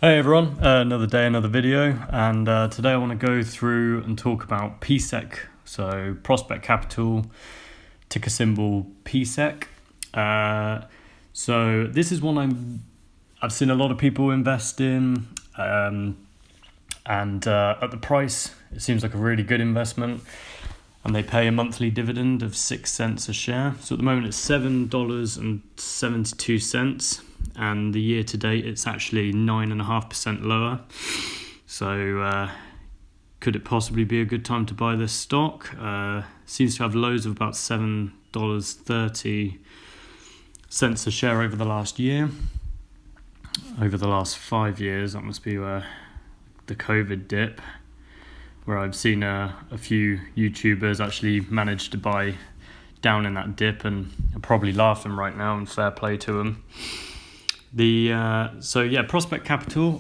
Hey everyone, another day, another video, and today I want to go through and talk about PSEC, so Prospect Capital, ticker symbol PSEC. So this is one I've seen a lot of people invest in, and at the price, it seems like a really good investment, and they pay a monthly dividend of 6 cents a share. So at the moment it's $7.72. And the year to date it's actually 9.5% lower. So could it possibly be a good time to buy this stock? Seems to have lows of about $7.30 a share over the last year. Over the last 5 years, that must be where the COVID dip, where I've seen a few YouTubers actually manage to buy down in that dip, and are probably laughing right now, and fair play to them. Prospect Capital,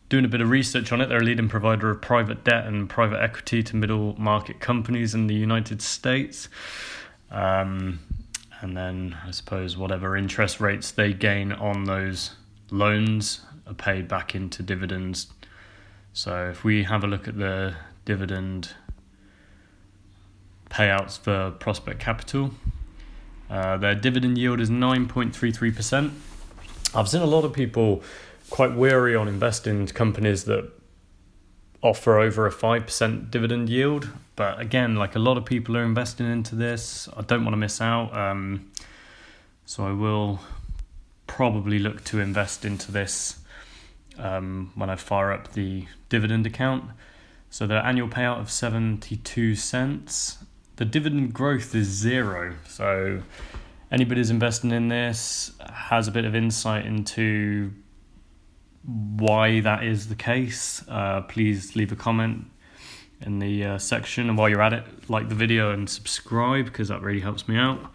doing a bit of research on it. They're a leading provider of private debt and private equity to middle market companies in the United States. And then I suppose whatever interest rates they gain on those loans are paid back into dividends. So if we have a look at the dividend payouts for Prospect Capital, their dividend yield is 9.33%. I've seen a lot of people quite wary on investing in companies that offer over a 5% dividend yield. But again, like a lot of people are investing into this, I don't want to miss out. So I will probably look to invest into this when I fire up the dividend account. So their annual payout of 72 cents. The dividend growth is 0. So anybody who's investing in this has a bit of insight into why that is the case. Please leave a comment in the section. And while you're at it, like the video and subscribe, because that really helps me out.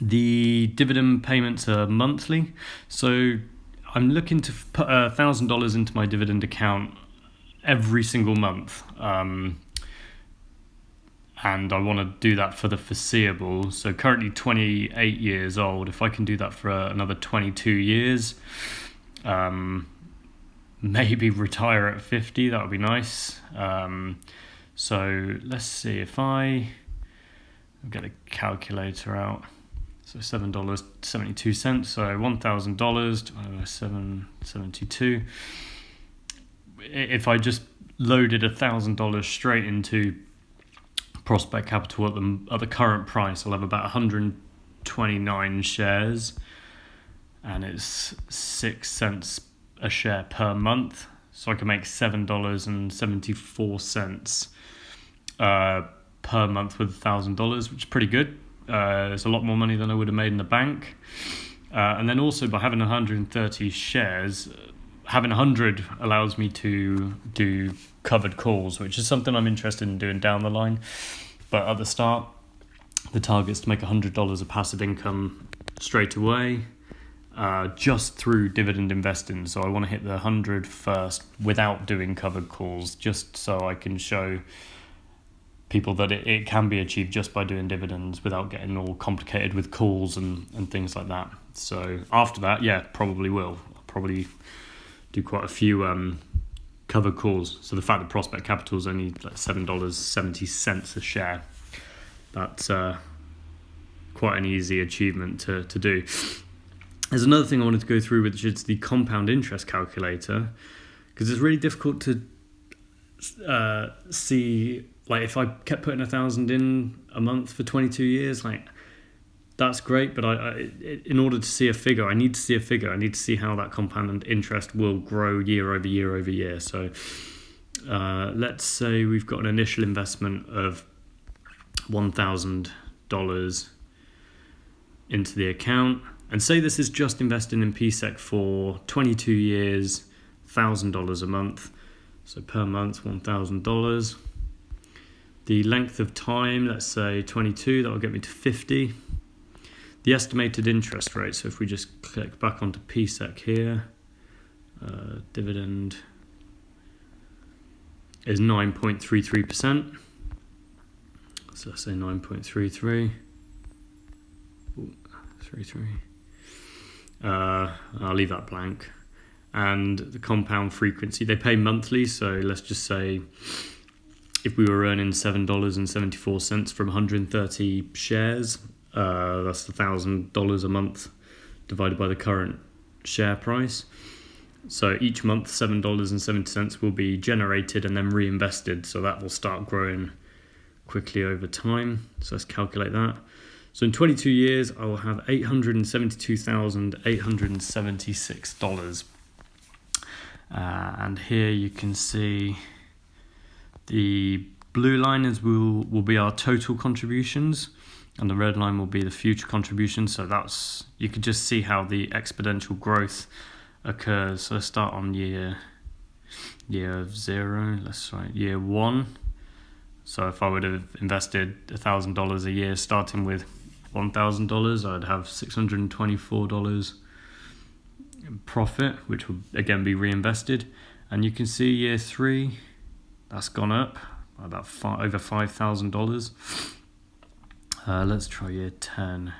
The dividend payments are monthly. So I'm looking to put $1,000 into my dividend account every single month. And I want to do that for the foreseeable. So currently 28 years old. If I can do that for another 22 years, maybe retire at 50, that would be nice. So let's see, if I'll get a calculator out. So $7.72, so $1,000 divided by 772. If I just loaded $1,000 straight into Prospect Capital at the current price, I'll have about 129 shares, and it's 6 cents a share per month. So I can make $7.74 per month with $1,000, which is pretty good. It's a lot more money than I would have made in the bank. And then also by having 130 shares, having 100 allows me to do covered calls, which is something I'm interested in doing down the line. But at the start, the target is to make $100 of passive income straight away, just through dividend investing. So I want to hit the 100 first without doing covered calls, just so I can show people that it can be achieved just by doing dividends without getting all complicated with calls and things like that. So after that, probably will. I'll probably do quite a few covered calls. So the fact that Prospect Capital is only like $7.70 a share, that's quite an easy achievement to do. There's another thing I wanted to go through, which is the compound interest calculator, because it's really difficult to see, like if I kept putting 1,000 in a month for 22 years, like that's great, but I in order to see a figure, I need to see a figure. I need to see how that compound interest will grow year over year over year. So let's say we've got an initial investment of $1,000 into the account, and say this is just investing in PSEC for 22 years, $1,000 a month. So per month, $1,000. The length of time, let's say 22, that will get me to 50. The estimated interest rate, so if we just click back onto PSEC here, dividend is 9.33%. So let's say 9.33. 33. I'll leave that blank. And the compound frequency, they pay monthly, so let's just say if we were earning $7.74 from 130 shares, that's $1,000 a month divided by the current share price. So each month $7.70 will be generated and then reinvested, so that will start growing quickly over time. So let's calculate that. So in 22 years I will have $872,876. And here you can see the blue line will be our total contributions, and the red line will be the future contributions. So you can just see how the exponential growth occurs. So let's start on year 0. Let's write year 1. So if I would have invested $1,000 a year, starting with $1,000, I'd have $624 profit, which will again be reinvested. And you can see year 3, that's gone up by about over $5,000. Let's try year 10.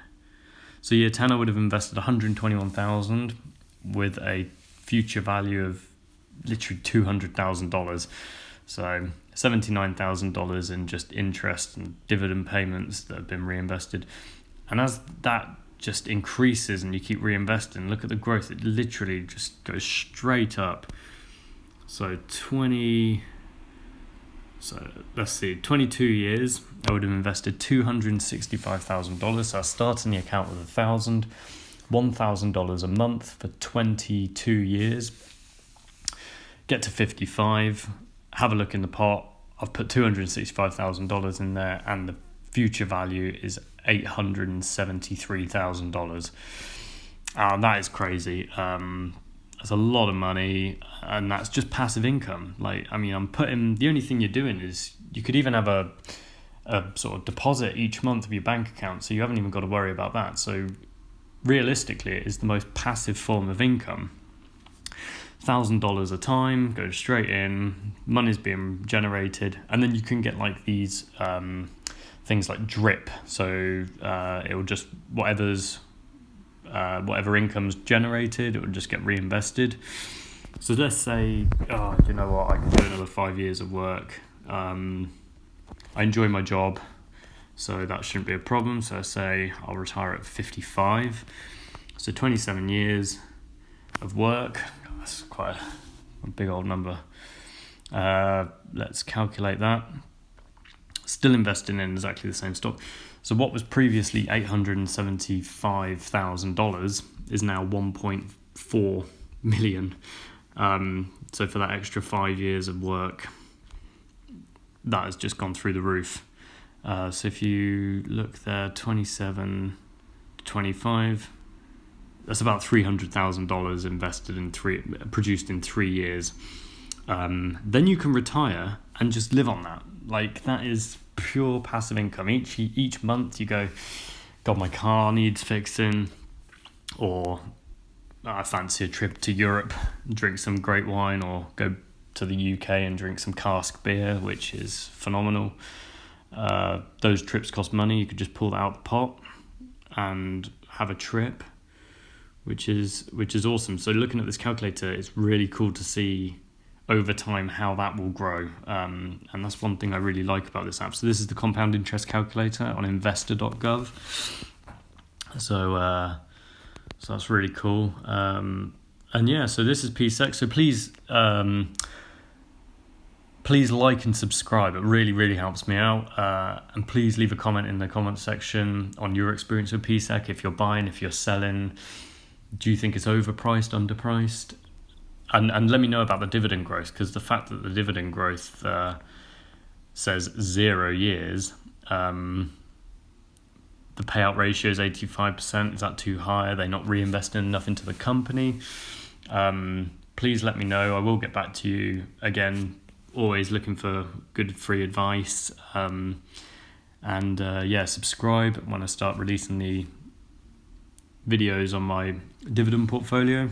So year 10 I would have invested $121,000 with a future value of literally $200,000. So $79,000 in just interest and dividend payments that have been reinvested. And as that just increases and you keep reinvesting, look at the growth, it literally just goes straight up. So let's see, 22 years I would have invested $265,000. So I start in the account with $1,000 a month for 22 years. Get to 55, have a look in the pot. I've put $265,000 in there, and the future value is $873,000. That is crazy. That's a lot of money, and that's just passive income. The only thing you're doing is you could even have a sort of deposit each month of your bank account, so you haven't even got to worry about that. So realistically, it is the most passive form of income. $1,000 a time goes straight in, money's being generated, and then you can get like these things like drip. So it will just whatever income's generated, it will just get reinvested. So let's say, you know what, I can do another 5 years of work. I enjoy my job, so that shouldn't be a problem. So I say I'll retire at 55. So 27 years of work. That's quite a big old number. Let's calculate that. Still investing in exactly the same stock. So what was previously $875,000 is now 1.4 million. So for that extra 5 years of work, that has just gone through the roof. So if you look there, 27 to 25, that's about $300,000 invested produced in 3 years. Then you can retire and just live on that. Like, that is pure passive income. Each month you go, God, my car needs fixing, or I fancy a trip to Europe, drink some great wine, or go to the UK and drink some cask beer, which is phenomenal. Those trips cost money. You could just pull that out the pot and have a trip, which is awesome. So looking at this calculator, it's really cool to see over time how that will grow, and that's one thing I really like about this app. So this is the compound interest calculator on investor.gov. So that's really cool. And yeah, so this is PSEC. So please like and subscribe. It really, really helps me out. And please leave a comment in the comment section on your experience with PSEC. If you're buying, if you're selling, do you think it's overpriced, underpriced? And let me know about the dividend growth, because the fact that the dividend growth says 0 years, the payout ratio is 85%. Is that too high? Are they not reinvesting enough into the company? Please let me know. I will get back to you. Again, always looking for good free advice. Subscribe when I start releasing the videos on my dividend portfolio.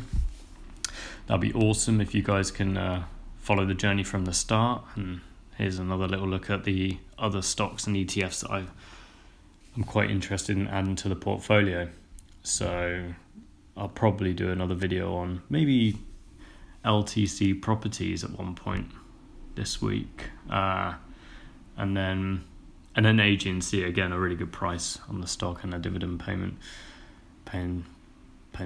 That'd be awesome if you guys can follow the journey from the start. And here's another little look at the other stocks and ETFs that I'm quite interested in adding to the portfolio. So I'll probably do another video on maybe LTC properties at one point this week, and then agency, again, a really good price on the stock and a dividend payment, paying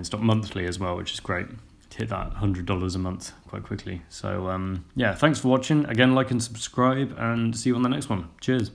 stock monthly as well, which is great. Hit that $100 a month quite quickly. So yeah, thanks for watching. Again, like and subscribe, and see you on the next one. Cheers.